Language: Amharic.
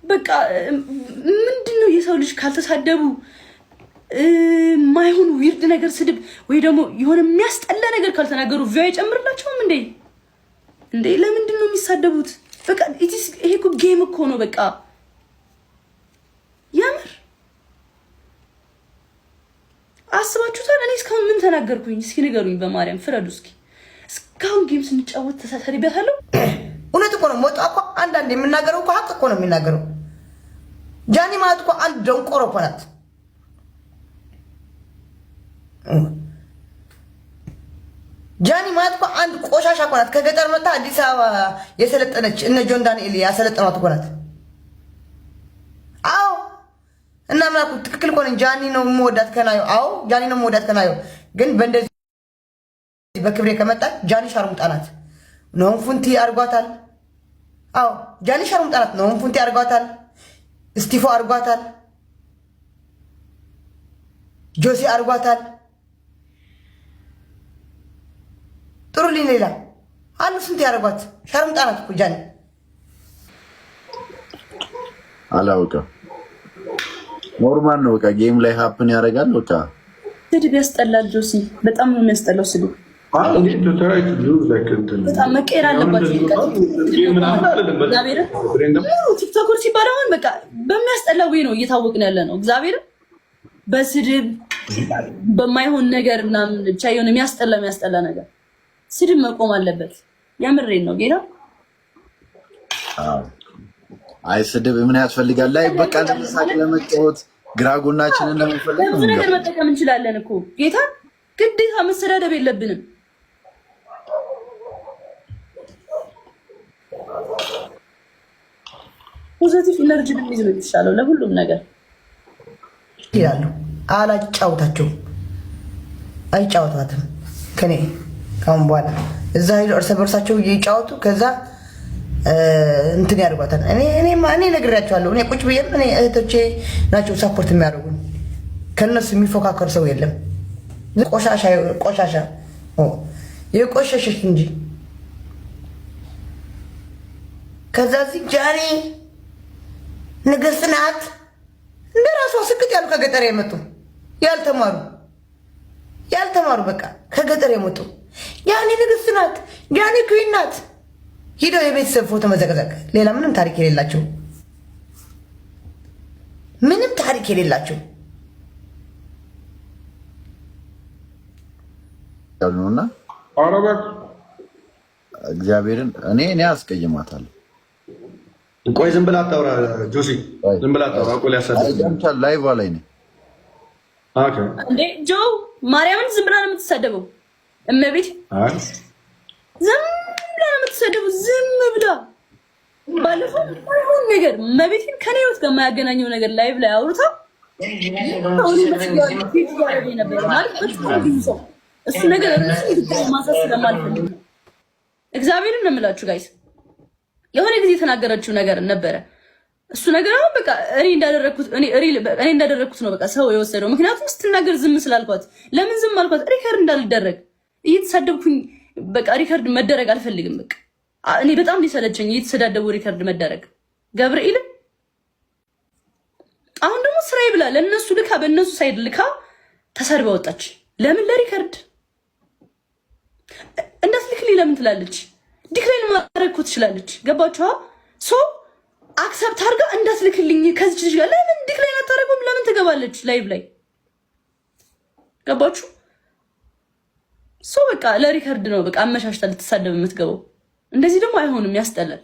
በቃ ምንድነው የሰው ልጅ ካልተሳደቡ ማይሆን ዊርድ ነገር ስድብ ወይ ደግሞ የሆነ የሚያስጠላ ነገር ካልተናገሩ ቪው አይጨምርላቸውም እንዴ? እንዴ ለምንድን ነው የሚሳደቡት? በቃ ይሄ እኮ ጌም እኮ ነው። በቃ ያምር አስባችሁታል? እኔ እስካሁን ምን ተናገርኩኝ? እስኪ ንገሩኝ፣ በማርያም ፍረዱ እስኪ። እስካሁን ጌም ስንጫወት ተሳተሪበታለሁ። እውነት እኮ ነው። ሞጣ እኮ አንዳንድ የምናገረው እኮ ሀቅ እኮ ነው የሚናገረው። ጃኒ ማለት እኮ አንድ ደንቆሮ እኮ ናት። ጃኒ ማለት እኮ አንድ ቆሻሻ እኮ ናት። ከገጠር መጣ አዲስ አበባ የሰለጠነች እነ ጆን ዳንኤል ያሰለጠኗት እኮ ናት። አዎ እና ምናኩ ትክክል እኮ ነኝ። ጃኒ ነው የምወዳት ከናዩ። አዎ ጃኒ ነው የምወዳት ከናዩ። ግን በእንደዚህ በክብሬ ከመጣች ጃኒ ሻርሙጣ ናት። ነውን ፉንቲ አርጓታል። አዎ ጃኒ ሻርሙጣ ናት። ነውን ፉንቲ አርጓታል። እስቲፎ አርጓታል። ጆሲ አርጓታል። ጥሩልኝ ሌላ አሉ ስንት ያደርጓት ሻርሙጣ ናት እኮ ጃኒ። አላውቅም። ኖርማል ነው። በቃ ጌም ላይ ሀፕን ያደርጋል። በቃ ስድብ ያስጠላል። ጆሲ በጣም ነው የሚያስጠላው ስድብ። በጣም መቀየር አለባቸው። ቲክቶከር ሲባል አሁን በቃ በሚያስጠላ ወይ ነው እየታወቅን ያለ ነው። እግዚአብሔር በስድብ በማይሆን ነገር ምናምን ብቻ የሆነ የሚያስጠላ ነገር ስድብ መቆም አለበት። ያምሬን ነው ጌታ። አይ ስድብ ምን ያስፈልጋል? ላይ በቃ ለምሳሌ ለመጫወት ግራ ጎናችንን ለመፈለግ ብዙ ነገር መጠቀም እንችላለን እኮ ጌታ። ግዴታ መሰዳደብ የለብንም። ፖዚቲቭ ኢነርጂ ብንይዝ ነው የሚሻለው ለሁሉም ነገር ይላሉ። አላጫውታቸውም፣ አይጫወቷትም ከኔ ካሁን በኋላ እዛ ሄዶ እርስ በርሳቸው እየጫወቱ ከዛ እንትን ያደርጓታል። እኔ ነግሬያቸዋለሁ። እኔ ቁጭ ብዬ እኔ እህቶቼ ናቸው ሳፖርት የሚያደርጉን። ከነሱ የሚፎካከር ሰው የለም። ቆሻሻ የቆሸሸሽ እንጂ ከዛ እዚህ ጃኒ ንግስት ናት እንደ ራሷ ስክት ያሉ ከገጠር የመጡ ያልተማሩ በቃ ከገጠር የመጡ ጃኒ ንግስት ናት፣ ጃኒ ኩዊን ናት። ሂደው የቤተሰብ ፎቶ መዘቀዘቅ፣ ሌላ ምንም ታሪክ የሌላቸው ነውና እግዚአብሔርን እኔ አስቀይማታለሁ። ቆይ ዝም ብላ አታውራ ጆሲ፣ ዝም ብላ አታውራ። ቆይ ያሳደደ ላይቭ ላይ ነኝ። ኦኬ እንዴ ጆ ማርያምን ዝም ብላ ነው የምትሳደበው። እመቤት ዝም ብላ ነው የምትሳደበው። ዝም ብላ ባለፈው ሁሉ ነገር እመቤትን ከኔ ህይወት ጋር የማያገናኘው ነገር ላይቭ ላይ አውርታ እሱ ነገር ማሳስ ስለማልፈልግ እግዚአብሔርን ነው የምላችሁ ጋይስ። የሆነ ጊዜ የተናገረችው ነገር ነበረ። እሱ ነገር አሁን በቃ እኔ እንዳደረኩት ነው በቃ ሰው የወሰደው። ምክንያቱም ስትናገር ዝም ስላልኳት። ለምን ዝም አልኳት? ሪከርድ እንዳልደረግ እየተሳደብኩኝ በቃ ሪከርድ መደረግ አልፈልግም። በቃ እኔ በጣም ሊሰለቸኝ እየተሰዳደቡ ሪከርድ መደረግ ገብርኤል። አሁን ደግሞ ስራዬ ብላ ለነሱ ልካ በእነሱ ሳይድ ልካ ተሰድባ ወጣች። ለምን? ለሪከርድ እንዳትልክልኝ ለምን ትላለች? ዲክላይን ማድረግ እኮ ትችላለች። ገባችሁ? ሶ አክሰፕት አድርጋ እንዳትልክልኝ ከዚች ልጅ ጋር ለምን ዲክላይን አታደርገውም? ለምን ትገባለች ላይቭ ላይ? ገባችሁ? ሶ በቃ ለሪከርድ ነው በቃ አመሻሽታ ልትሳደብ የምትገባው። እንደዚህ ደግሞ አይሆንም፣ ያስጠላል።